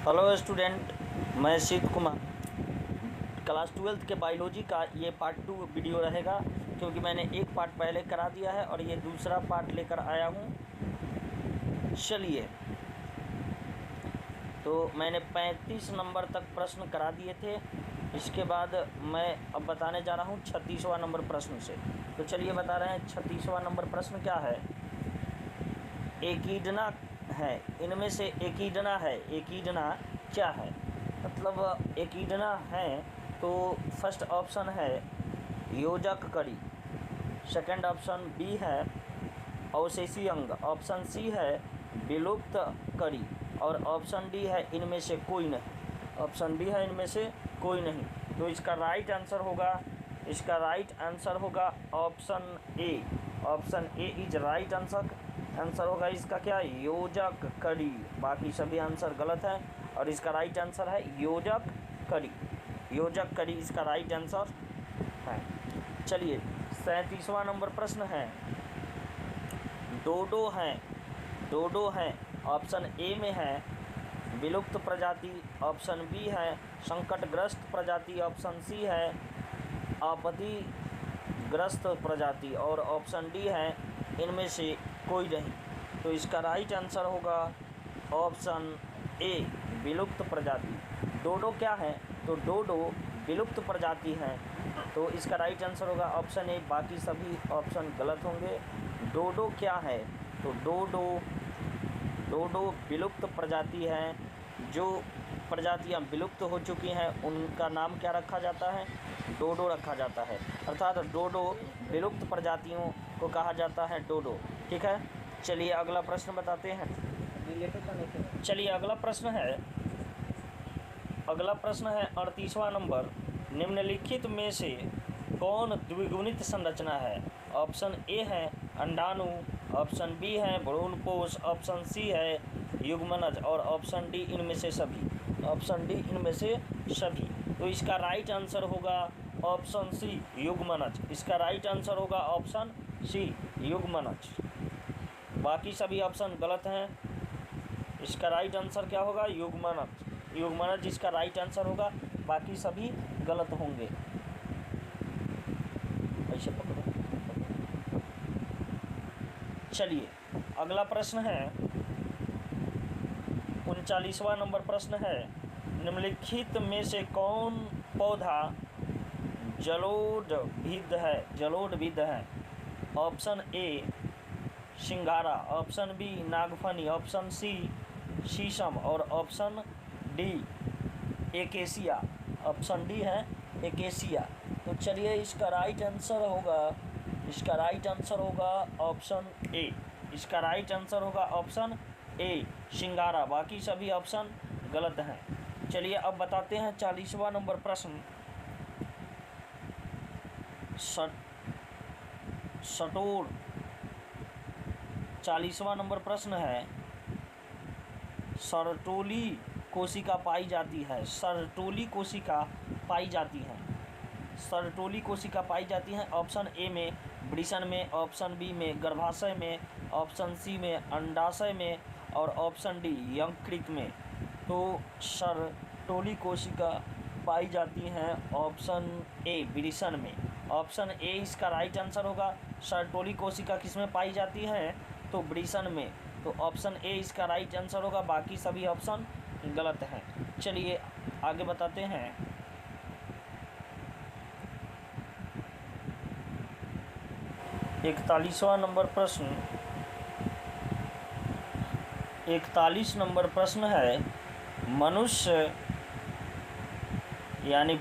Hello student, मैं शीत Kumar. Class 12th के बायोलॉजी का ये पार्ट 2 वीडियो रहेगा, क्योंकि मैंने एक पार्ट पहले करा दिया है और ये दूसरा पार्ट लेकर आया हूँ। चलिए, तो मैंने 35 नंबर तक प्रश्न करा दिए थे। इसके बाद मैं अब बताने जा रहा हूँ 36वां नंबर प्रश्न से। तो चलिए बता रहे हैं 36वां नंबर प्रश्न क्या है। एकीडना है, इनमें से एकीडना है। एकीडना क्या है, मतलब एकीडना है तो फर्स्ट ऑप्शन है योजक कड़ी, सेकंड ऑप्शन बी है अवशेषी अंग, ऑप्शन सी है विलुप्त कड़ी और ऑप्शन डी है इनमें से कोई नहीं। ऑप्शन डी है इनमें से कोई नहीं। तो इसका राइट आंसर होगा option A. Option A is right answer होगा इसका क्या, योजक कड़ी। बाकी सभी आंसर गलत है और इसका राइट आंसर है योजक कड़ी। योजक कड़ी इसका राइट आंसर है। चलिए, 37वां नंबर प्रश्न है। डोडो है, ऑप्शन ए में है विलुप्त प्रजाति, ऑप्शन बी है संकटग्रस्त प्रजाति, ऑप्शन सी है आपत्तिग्रस्त प्रजाति और ऑप्शन डी है इनमें से कोई नहीं। तो इसका राइट आंसर होगा ऑप्शन ए, विलुप्त प्रजाति। डोडो क्या है, तो डोडो विलुप्त प्रजाति है। तो इसका राइट आंसर होगा ऑप्शन ए, बाकी सभी ऑप्शन गलत होंगे। डोडो क्या है, तो डोडो विलुप्त प्रजाति है। जो प्रजातियां विलुप्त हो चुकी हैं उनका नाम क्या रखा जाता है, डोडो रखा जाता है। अर्थात डोडो विलुप्त प्रजातियों को कहा जाता है डोडो। ठीक है, चलिए अगला प्रश्न बताते हैं। चलिए अगला प्रश्न है 38वां नंबर। निम्नलिखित में से कौन द्विगुणित संरचना है। ऑप्शन ए है अंडाणु, ऑप्शन बी है भ्रूणपोष, ऑप्शन सी है युग्मनज और ऑप्शन डी इनमें से सभी। ऑप्शन डी इनमें से सभी। तो इसका राइट आंसर होगा ऑप्शन सी, युग्मनज। इसका राइट आंसर होगा ऑप्शन सी, युग्मनज। बाकी सभी ऑप्शन गलत हैं। इसका राइट आंसर क्या होगा, युग्मनज। युग्मनज इसका राइट आंसर होगा, बाकी सभी गलत होंगे। ऐसे पकड़ो। चलिए अगला प्रश्न है 39वां नंबर प्रश्न है। निम्नलिखित में से कौन पौधा जलोढ़विद है। ऑप्शन ए सिंघारा, ऑप्शन बी नागफनी, ऑप्शन सी शीशम और option D acacia. Option D है एकेसिया। तो चलिए इसका राइट आंसर होगा ऑप्शन ए। इसका राइट आंसर होगा ऑप्शन ए, सिंघारा। बाकी सभी ऑप्शन गलत हैं। चलिए अब बताते हैं 40वां नंबर प्रश्न। सटोर 40वां नंबर प्रश्न है। सरटोली कोशिका पाई जाती है। सरटोली कोशिका पाई जाती हैं। ऑप्शन ए में वृषण में, ऑप्शन बी में गर्भाशय में, ऑप्शन सी में अंडाशय में और ऑप्शन डी यकृत में। तो सरटोली कोशिका पाई जाती हैं ऑप्शन ए, वृषण में। ऑप्शन ए इसका राइट आंसर होगा। सरटोली कोशिका किसमें पाई जाती हैं, तो वृषण में। तो ऑप्शन ए इसका राइट आंसर होगा, बाकी सभी ऑप्शन गलत हैं। चलिए आगे बताते हैं। 41वां नंबर प्रश्न। 41 नंबर प्रश्न है। मनुष्य यानी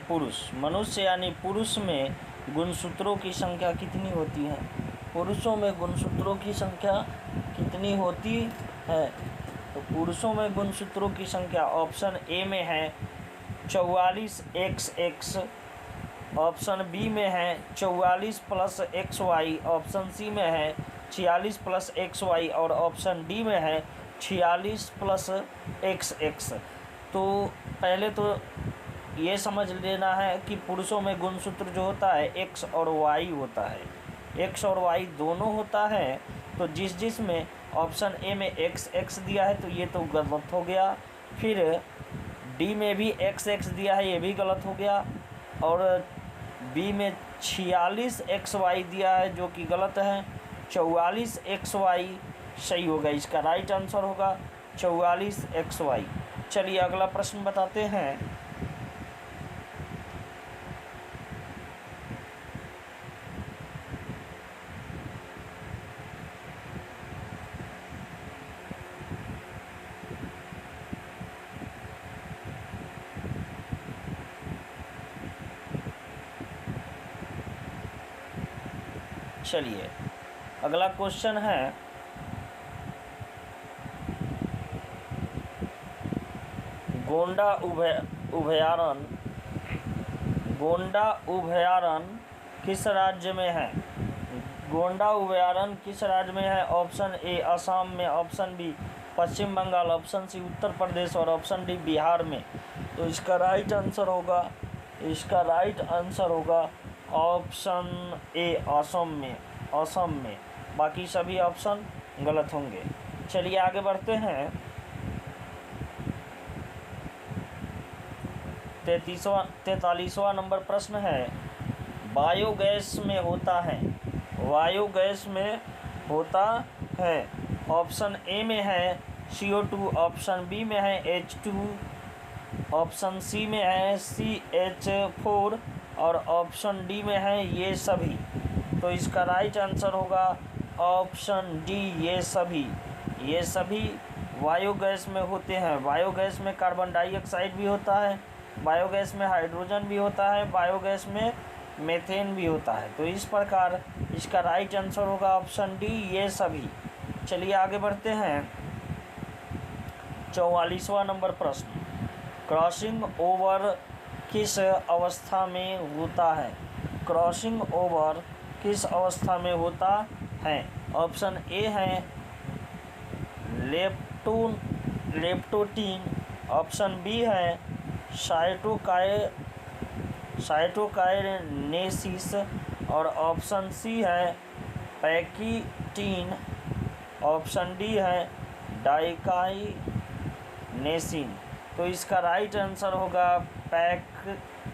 पुरुष में गुणसूत्रों की संख्या कितनी होती है। पुरुषों में गुणसूत्रों की संख्या कितनी होती है, तो पुरुषों में गुणसूत्रों की संख्या ऑप्शन ए में है 44XX, ऑप्शन बी में है 44 + XY, ऑप्शन सी में है 46 + XY और ऑप्शन डी में है 46 + XX। तो पहले तो ये समझ लेना है कि पुरुषों में गुणसूत्र जो होता है X और Y होता है। X और Y दोनों होता है। तो जिस में ऑप्शन ए में XX दिया है तो ये तो गलत हो गया। फिर डी में भी XX दिया है, ये भी गलत हो गया। और बी में 46XY दिया है जो कि गलत है। 44XY सही होगा, इसका राइट आंसर होगा 44XY। चलिए अगला प्रश्न बताते हैं। चलिए अगला क्वेश्चन है, गोंडा अभयारण्य किस राज्य में है? गोंडा अभयारण्य किस राज्य में है? ऑप्शन ए असम में, ऑप्शन बी पश्चिम बंगाल, ऑप्शन सी उत्तर प्रदेश और ऑप्शन डी बिहार में। तो इसका राइट आंसर होगा ऑप्शन ए असम में। बाकी सभी ऑप्शन गलत होंगे। चलिए आगे बढ़ते हैं। 43वां नंबर प्रश्न है, बायोगैस में होता है। ऑप्शन ए में है CO2, ऑप्शन बी में है H2, ऑप्शन सी में है CH4 और ऑप्शन डी में है ये सभी। तो इसका राइट आंसर होगा ऑप्शन डी, ये सभी बायोगैस में होते हैं। बायोगैस में कार्बन डाइऑक्साइड भी होता है, बायोगैस में हाइड्रोजन भी होता है, बायोगैस में मीथेन भी होता है। तो इस प्रकार इसका राइट आंसर होगा ऑप्शन डी, ये सभी। चलिए आगे बढ़ते हैं। 44वां नंबर प्रश्न, क्रॉसिंग ओवर किस अवस्था में होता है? क्रॉसिंग ओवर किस अवस्था में होता है? ऑप्शन ए है लेप्टोटीन, ऑप्शन बी है साइटोकाइनेसिस और ऑप्शन सी है पैकिटीन, ऑप्शन डी है डाइकाइनेसिन। तो इसका राइट आंसर होगा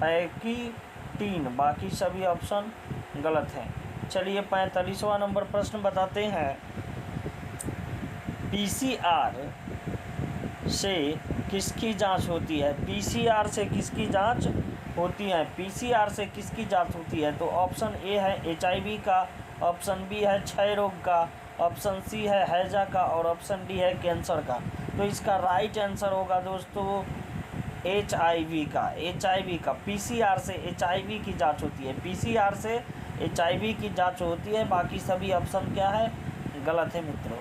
पैकिटीन। बाकी सभी ऑप्शन गलत हैं। चलिए 45वां नंबर प्रश्न बताते हैं। PCR से किसकी जांच होती है? PCR से किसकी जांच होती है? PCR से किसकी जांच होती है? तो ऑप्शन ए है HIV का, ऑप्शन बी है क्षय रोग का, ऑप्शन सी है हैजा का और ऑप्शन डी है कैंसर का। तो इसका राइट आंसर होगा दोस्तों HIV का। PCR से HIV की जांच होती है, PCR से HIV की जांच होती है। बाकी सभी ऑप्शन क्या है? गलत है मित्रों।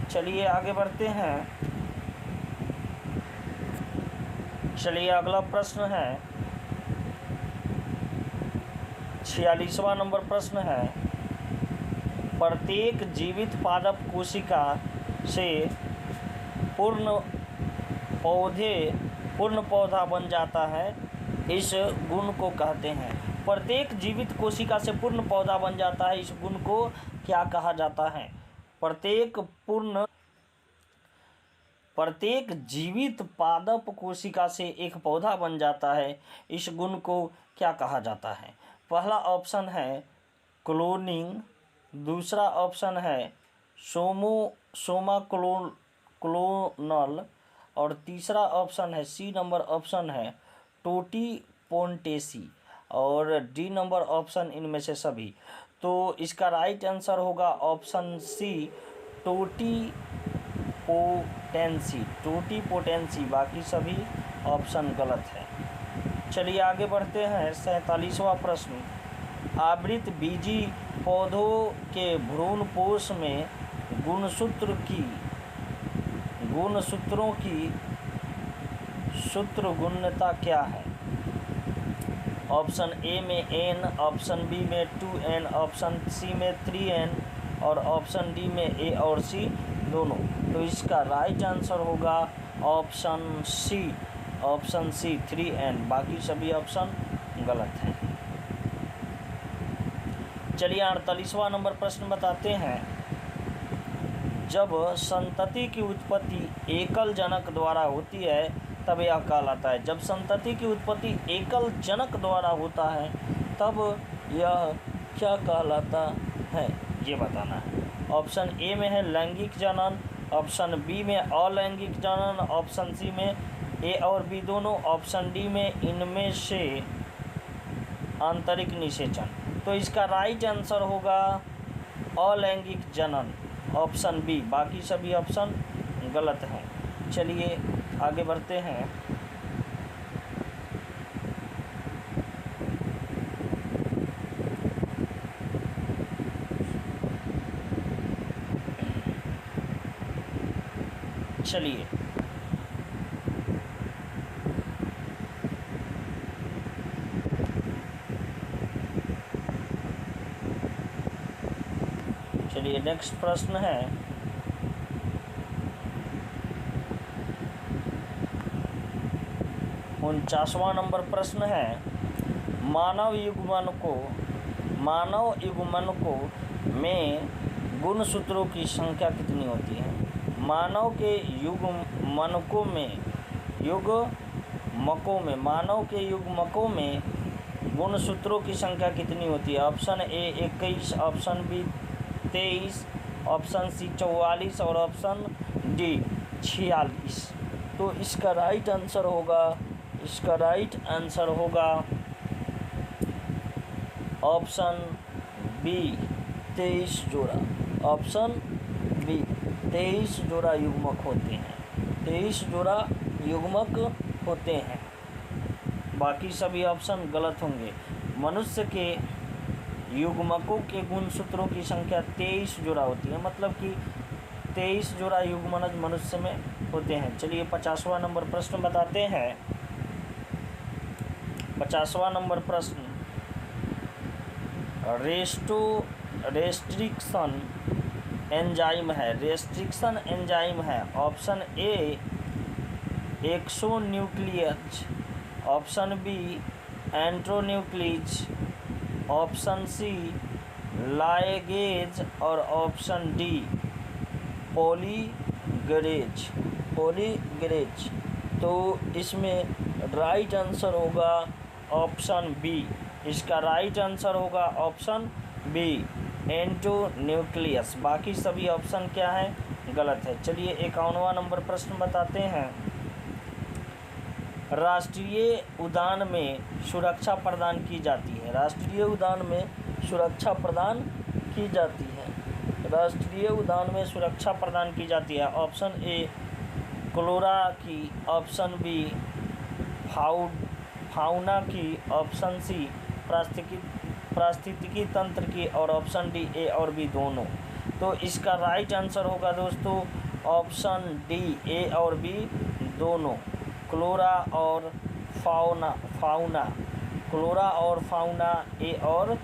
चलिए आगे बढ़ते हैं। चलिए अगला प्रश्न है, 46वां नंबर प्रश्न है, प्रत्येक जीवित पादप कोशिका से पूर्ण पौधा बन जाता है, इस गुण को कहते हैं। प्रत्येक जीवित कोशिका से पूर्ण पौधा बन जाता है, इस गुण को क्या कहा जाता है? प्रत्येक जीवित पादप कोशिका से एक पौधा बन जाता है, इस गुण को क्या कहा जाता है? पहला ऑप्शन है क्लोनिंग, दूसरा ऑप्शन है सोमा क्लोनल और तीसरा ऑप्शन है सी नंबर ऑप्शन है टोटीपोन्टेसी और डी नंबर ऑप्शन इनमें से सभी। तो इसका राइट आंसर होगा ऑप्शन सी टोटीपोटेंसी। बाकी सभी ऑप्शन गलत है। चलिए आगे बढ़ते हैं। 47वां प्रश्न, आवृत बीजी पौधों के भ्रूणपोष में गुणसूत्रों की सूत्रगुणता क्या है? ऑप्शन ए में n, ऑप्शन बी में 2n, ऑप्शन सी में 3n और ऑप्शन डी में ए और सी दोनों। तो इसका राइट आंसर होगा ऑप्शन सी 3n। बाकी सभी ऑप्शन गलत हैं। चलिए 48वां नंबर प्रश्न बताते हैं। जब संतति की उत्पत्ति एकल जनक द्वारा होती है तब यह कहलाता है। जब संतति की उत्पत्ति एकल जनक द्वारा होता है तब यह क्या कहलाता है, ये बताना है। ऑप्शन ए में है लैंगिक जनन, ऑप्शन बी में अलैंगिक जनन, ऑप्शन सी में ए और बी दोनों, ऑप्शन डी में इनमें से आंतरिक निषेचन। तो इसका राइट आंसर होगा अलैंगिक जनन, ऑप्शन बी। बाकी सभी ऑप्शन गलत हैं। चलिए आगे बढ़ते हैं। चलिए नेक्स्ट प्रश्न है 49वां नंबर प्रश्न है, मानव युग्मनकों में गुणसूत्रों की संख्या कितनी होती है? मानव के युग्मकों में गुणसूत्रों की संख्या कितनी होती है? Option A 21, option B 23, option C 44 और ऑप्शन डी 46। तो इसका राइट आंसर होगा ऑप्शन बी 23 जोड़ा। ऑप्शन बी 23 जोड़ा युग्मक होते हैं। 23 जोड़ा युग्मक होते हैं। बाकी सभी ऑप्शन गलत होंगे। मनुष्य के युग्मकों के गुणसूत्रों की संख्या 23 जोड़ा होती है, मतलब कि 23 जोड़ा युग्मनज मनुष्य में होते हैं। चलिए 50वां नंबर प्रश्न बताते हैं। 50वां नंबर प्रश्न, रेस्ट्रिक्शन एंजाइम है। Option A exonuclease, option B endonuclease, option C ligase और ऑप्शन डी पॉलीगेज। तो इसमें राइट आंसर होगा ऑप्शन बी। इसका राइट आंसर होगा ऑप्शन बी एंट्रोन्यूक्लियस। बाकी सभी ऑप्शन क्या है, गलत है। चलिए 51वां नंबर प्रश्न बताते हैं। राष्ट्रीय उद्यान में सुरक्षा प्रदान की जाती है। राष्ट्रीय उद्यान में सुरक्षा प्रदान की जाती है। राष्ट्रीय उद्यान में सुरक्षा प्रदान की जाती है। ऑप्शन ए क्लोरा की, ऑप्शन बी फाउना की, ऑप्शन सी पारिस्थितिकी तंत्र की और ऑप्शन डी ए और बी दोनों। तो इसका राइट आंसर होगा दोस्तों ऑप्शन डी ए और बी दोनों, क्लोरा और फाउना ए और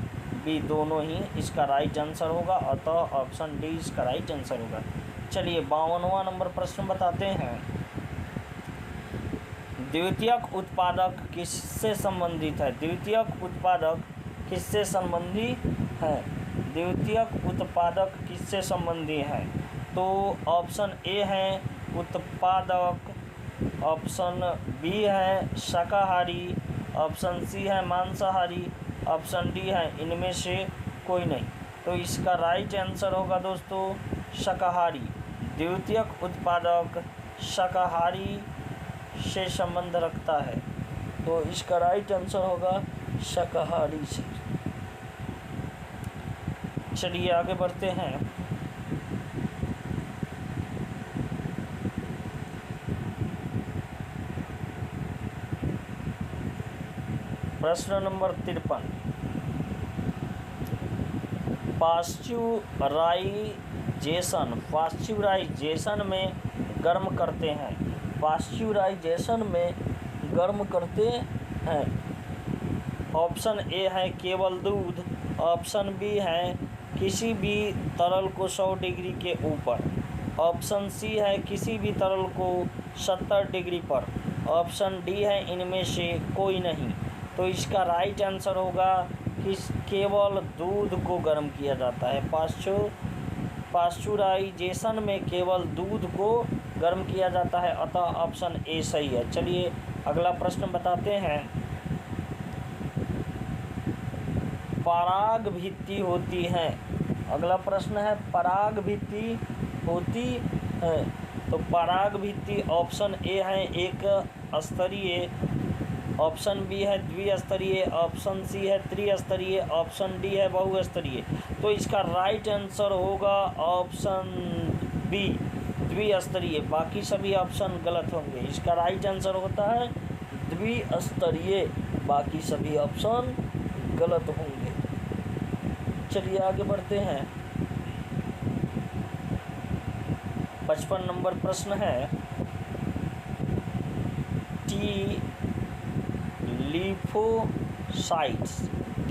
बी दोनों ही इसका राइट आंसर होगा। अतः ऑप्शन डी इसका राइट आंसर होगा। चलिए 52वां नंबर प्रश्न बताते हैं। द्वितीयक उत्पादक किससे संबंधित है? द्वितीयक उत्पादक किससे संबंधी है? तो ऑप्शन ए है उत्पादक, ऑप्शन बी है शाकाहारी, ऑप्शन सी है मांसाहारी, ऑप्शन डी है इनमें से कोई नहीं। तो इसका राइट आंसर होगा दोस्तों शाकाहारी। द्वितीयक उत्पादक शाकाहारी से संबंध रखता है। तो इसका राइट आंसर होगा शाकाहारी से। चलिए आगे बढ़ते हैं। प्रश्न नंबर 53, पाश्चुराइजेशन में गर्म करते हैं। पाश्चुराइजेशन में गर्म करते हैं। ऑप्शन ए है केवल दूध, ऑप्शन बी है किसी भी तरल को 100 डिग्री के ऊपर, ऑप्शन सी है किसी भी तरल को 70 डिग्री पर, ऑप्शन डी है इनमें से कोई नहीं। तो इसका राइट आंसर होगा कि केवल दूध को गर्म किया जाता है। पास्चुराइजेशन में केवल दूध को गर्म किया जाता है, अतः ऑप्शन ए सही है। चलिए अगला प्रश्न बताते हैं। पराग भित्ति होती है, अगला प्रश्न है पराग भित्ति होती है। तो पराग भित्ति ऑप्शन ए है एक स्तरीय, ऑप्शन बी है द्विस्तरीय, ऑप्शन सी है त्रिस्तरीय, ऑप्शन डी है बहुस्तरीय। तो इसका राइट आंसर होगा ऑप्शन बी द्विस्तरीय, बाकी सभी ऑप्शन गलत होंगे। इसका राइट आंसर होता है द्विस्तरीय, बाकी सभी ऑप्शन गलत होंगे। चलिए आगे बढ़ते हैं। 55 नंबर प्रश्न है, टी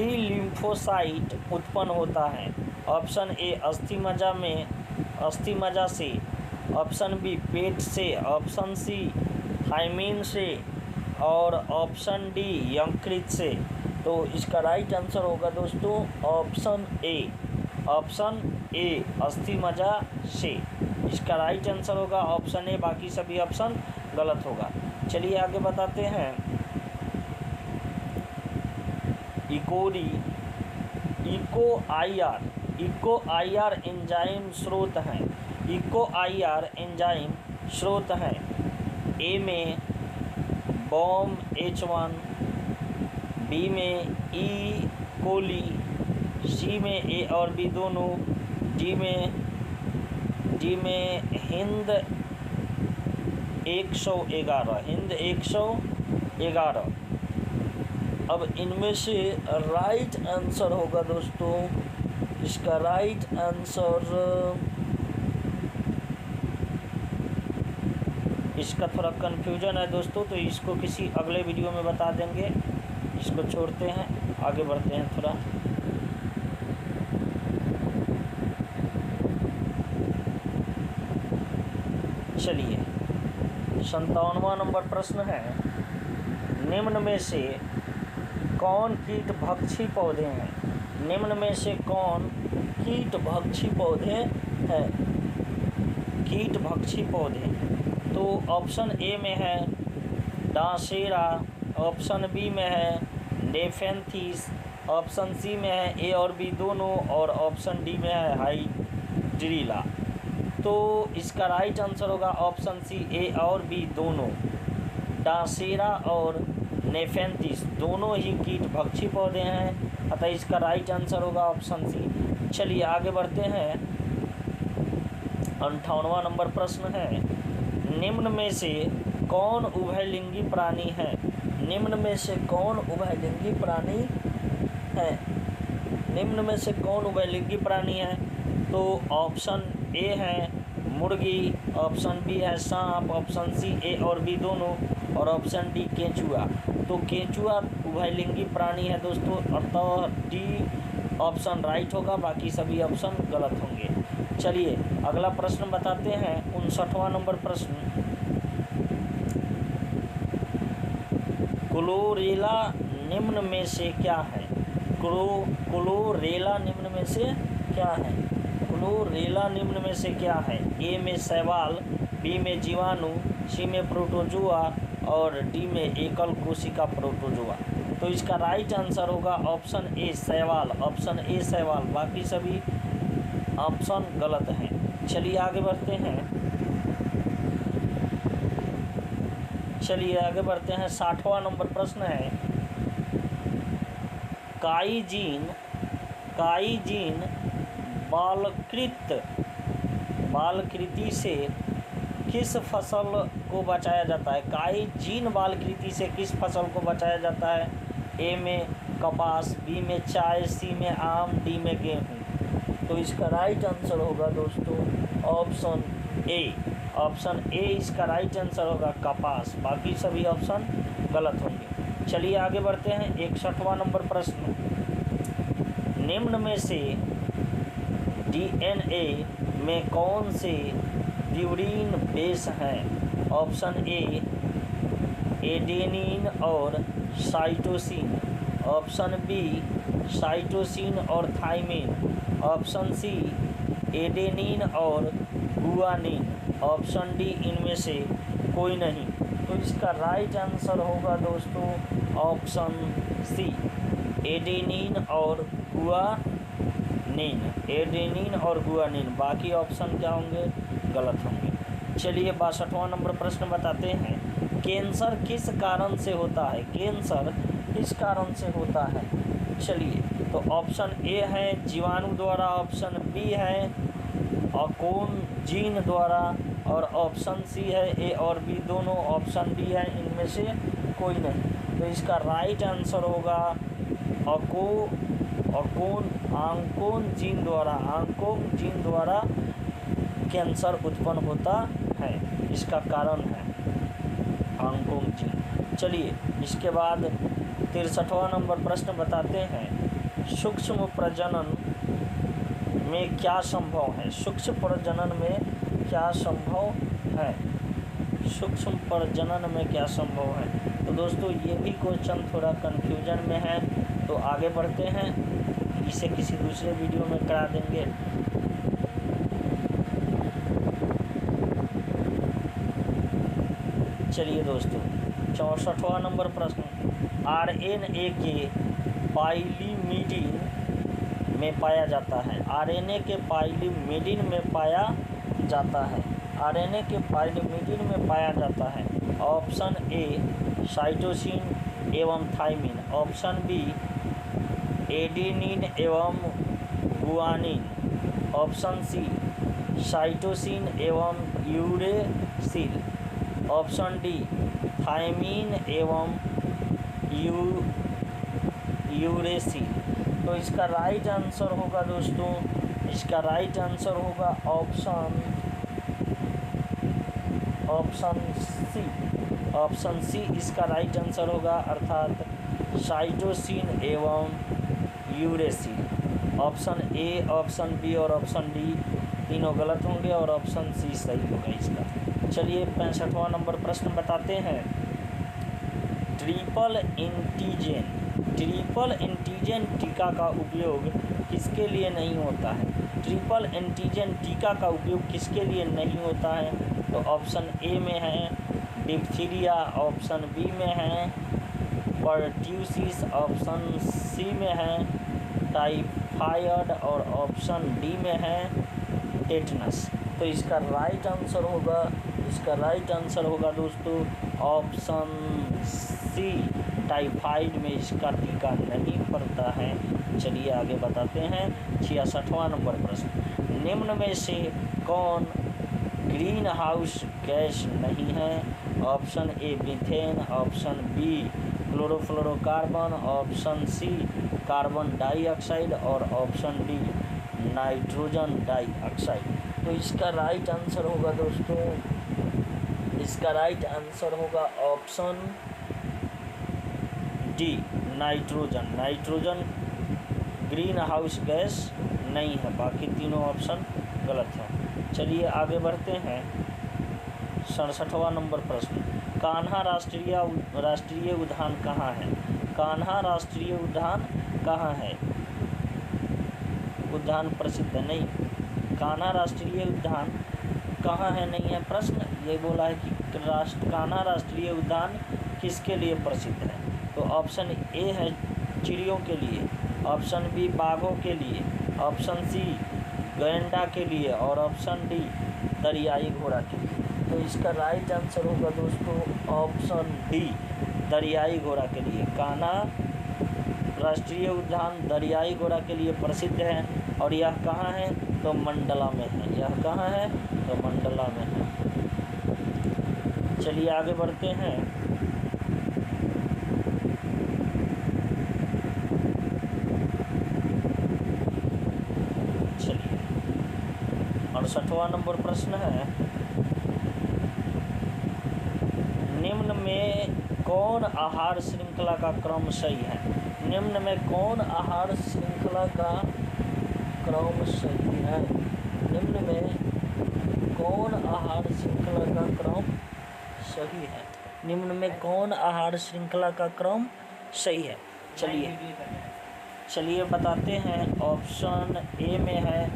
लिम्फोसाइट उत्पन्न होता है। ऑप्शन ए अस्थि मज्जा से, ऑप्शन बी पेट से, ऑप्शन सी थाइमिन से और ऑप्शन डी यकृत से। तो इसका राइट आंसर होगा दोस्तों ऑप्शन ए अस्थि मज्जा से। इसका राइट आंसर होगा ऑप्शन ए, बाकी सभी ऑप्शन गलत होगा। चलिए आगे बताते हैं। इको आईआर एंजाइम स्रोत हैं, इको आईआर एंजाइम स्रोत हैं। ए में बॉम H1, बी में ई कोली, सी में ए और बी दोनों, डी में हिंद 111। अब इनमें से राइट आंसर होगा दोस्तों, इसका राइट आंसर, इसका थोड़ा कन्फ्यूजन है दोस्तों, तो इसको किसी अगले वीडियो में बता देंगे। इसको छोड़ते हैं, आगे बढ़ते हैं थोड़ा। चलिए 57वां नंबर प्रश्न है, निम्न में से कौन कीटभक्षी पौधे हैं? निम्न में से कौन कीटभक्षी पौधे हैं? कीटभक्षी पौधे, तो ऑप्शन ए में है डांसेरा, ऑप्शन बी में है नेफेंथिस, ऑप्शन सी में है ए और बी दोनों और ऑप्शन डी में है हाइड्रिला। तो इसका राइट आंसर होगा ऑप्शन सी ए और बी दोनों। डांसेरा और नेफेंथिस दोनों ही कीटभक्षी पौधे हैं, अतः इसका राइट आंसर होगा ऑप्शन सी। चलिए आगे बढ़ते हैं। 58वां नंबर प्रश्न है, निम्न में से कौन उभयलिंगी प्राणी है? निम्न में से कौन उभयलिंगी प्राणी है? निम्न में से कौन उभयलिंगी प्राणी है? तो ऑप्शन ए है मुर्गी, ऑप्शन बी है सांप, ऑप्शन सी ए और बी दोनों और ऑप्शन डी केंचुआ। तो केंचुआ उभयलिंगी प्राणी है दोस्तों, अतः डी ऑप्शन राइट होगा, बाकी सभी ऑप्शन गलत होंगे। चलिए अगला प्रश्न बताते हैं। 59वां नंबर प्रश्न, क्लोरेला निम्न में से क्या है? क्लोरेला निम्न में से क्या है? क्लोरेला निम्न में से क्या है? ए में शैवाल, बी में जीवाणु, सी में प्रोटोजोआ और डी में एकल कोशिका प्रोटोजोआ। तो इसका राइट आंसर होगा ऑप्शन ए शैवाल, ऑप्शन ए शैवाल, बाकी सभी ऑप्शन गलत हैं। चलिए आगे बढ़ते हैं। 60वां नंबर प्रश्न है, काईजीन बालकृति से किस फसल को बचाया जाता है? काईजीन बालकृति से किस फसल को बचाया जाता है? ए में कपास, बी में चाय, सी में आम, डी में गेहूँ। तो इसका राइट आंसर होगा दोस्तों ऑप्शन ए। ऑप्शन ए इसका राइट आंसर होगा कपास, बाकी सभी ऑप्शन गलत होंगे। चलिए आगे बढ़ते हैं। 61वां नंबर प्रश्न, निम्न में से डीएनए में कौन से प्यूरिन बेस हैं? ऑप्शन ए एडेनिन और साइटोसिन, ऑप्शन बी साइटोसिन और थाइमिन, ऑप्शन सी एडेनिन और गुआनिन, ऑप्शन डी इनमें से कोई नहीं। तो इसका राइट आंसर होगा दोस्तों ऑप्शन सी, एडेनिन और गुआनिन, एडेनिन और गुआनिन। बाकी ऑप्शन क्या होंगे? गलत होंगे। चलिए 62वां नंबर प्रश्न बताते हैं, कैंसर किस कारण से होता है? कैंसर किस कारण से होता है? चलिए, तो ऑप्शन ए है जीवाणु द्वारा, ऑप्शन बी है कौन जीन द्वारा, और ऑप्शन सी है ए और बी दोनों, ऑप्शन डी है इनमें से कोई नहीं। तो इसका राइट आंसर होगा आंकोन जीन द्वारा, आंकोन जीन द्वारा कैंसर उत्पन्न होता है, इसका कारण है आंकोन जीन। चलिए इसके बाद 63वां नंबर प्रश्न बताते हैं, सूक्ष्म प्रजनन में क्या संभव है? सूक्ष्म प्रजनन में क्या संभव है? सूक्ष्म प्रजनन में क्या संभव है? तो दोस्तों ये भी क्वेश्चन थोड़ा कन्फ्यूजन में है, तो आगे बढ़ते हैं, इसे किसी दूसरे वीडियो में करा देंगे। चलिए दोस्तों 64वां नंबर प्रश्न, आरएनए के पाइलिमिडीन में पाया जाता है, आरएनए के पाइलिमिडीन में पाया जाता है, आरएनए के पाइलिमिडीन में पाया जाता है। ऑप्शन ए साइटोसिन एवं थाइमिन, ऑप्शन बी एडेनिन एवं गुआनिन, ऑप्शन सी साइटोसिन एवं यूरेसिल, ऑप्शन डी थाइमिन एवं यूरेसिल। तो इसका राइट आंसर होगा दोस्तों, इसका राइट आंसर होगा ऑप्शन सी इसका राइट आंसर होगा, अर्थात साइटोसिन एवं uracil. Option A, option B और ऑप्शन डी तीनों गलत होंगे और ऑप्शन सी सही होगा इसका। चलिए 65वां नंबर प्रश्न बताते हैं, ट्रिपल एंटीजन टीका का उपयोग किसके लिए नहीं होता है? ट्रिपल एंटीजन टीका का उपयोग किसके लिए नहीं होता है? तो ऑप्शन ए में है डिप्थीरिया, ऑप्शन बी में है परट्यूसिस, ऑप्शन सी में है टाइफाइड और ऑप्शन डी में है टेटनस। तो इसका राइट आंसर होगा दोस्तों ऑप्शन सी, टाइफाइड में इसका टीका नहीं पड़ता है। चलिए आगे बताते हैं 66वां नंबर प्रश्न, निम्न में से कौन ग्रीन हाउस गैस नहीं है? Option A methane, option B chlorofluorocarbon, option C carbon dioxide और ऑप्शन डी नाइट्रोजन डाइऑक्साइड। तो इसका राइट आंसर होगा दोस्तों, इसका राइट आंसर होगा option D nitrogen green house gas नहीं है, बाकी तीनों ऑप्शन गलत हैं। चलिए आगे बढ़ते हैं 67वां नंबर प्रश्न, कान्हा राष्ट्रीय उद्यान कहाँ है? कान्हा राष्ट्रीय उद्यान कहाँ है? उद्यान प्रसिद्ध नहीं, कान्हा राष्ट्रीय उद्यान कहाँ है नहीं है प्रश्न। ये बोला है कि कान्हा राष्ट्रीय उद्यान किसके लिए प्रसिद्ध है? तो ऑप्शन ए है चिड़ियों के लिए, ऑप्शन बी बाघों के लिए, ऑप्शन सी गैंडा के लिए और ऑप्शन डी दरियाई घोड़ा के लिए। तो इसका राइट आंसर होगा दोस्तों ऑप्शन डी दरियाई घोड़ा के लिए। कान्हा राष्ट्रीय उद्यान दरियाई घोड़ा के लिए प्रसिद्ध है और यह कहाँ है? तो मंडला में है। यह कहाँ है? तो मंडला में है। चलिए आगे बढ़ते हैं चलिए 68वां नंबर प्रश्न है, निम्न में कौन आहार श्रृंखला का क्रम सही है? निम्न में कौन आहार श्रृंखला का क्रम सही है? निम्न में कौन आहार श्रृंखला का क्रम सही है? निम्न में कौन आहार श्रृंखला का क्रम सही है? चलिए बताते हैं। ऑप्शन ए में है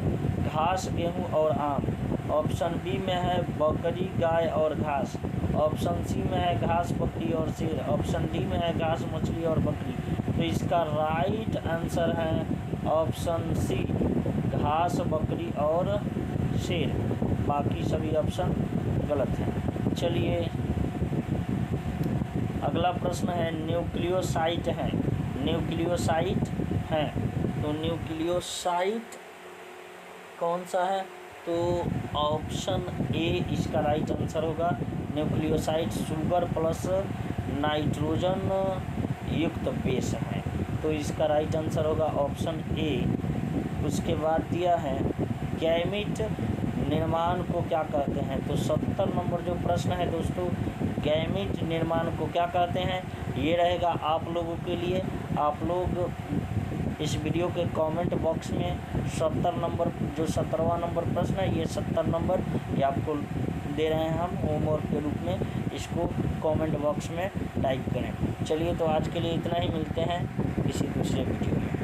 घास, गेहूँ और आम। ऑप्शन बी में है बकरी, गाय और घास। ऑप्शन सी में है घास, बकरी और शेर। ऑप्शन डी में है घास, मछली और बकरी। तो इसका राइट आंसर है ऑप्शन सी, घास, बकरी और शेर। बाकी सभी ऑप्शन गलत हैं। चलिए अगला प्रश्न है, न्यूक्लियोसाइट है। न्यूक्लियोसाइट है तो न्यूक्लियोसाइट कौन सा है? तो ऑप्शन ए इसका राइट आंसर होगा। न्यूक्लियोसाइड शुगर प्लस नाइट्रोजन युक्त बेस है, तो इसका राइट आंसर होगा ऑप्शन ए। उसके बाद दिया है गैमीट निर्माण को क्या कहते हैं? तो 70 नंबर जो प्रश्न है दोस्तों, गैमीट निर्माण को क्या कहते हैं, ये रहेगा आप लोगों के लिए। आप लोग इस वीडियो के कमेंट बॉक्स में 70 नंबर जो 17वां नंबर प्रश्न है, ये 70 नंबर ये आपको दे रहे हैं हम होमवर्क के रूप में, इसको कमेंट बॉक्स में टाइप करें। चलिए तो आज के लिए इतना ही, मिलते हैं किसी दूसरे वीडियो में।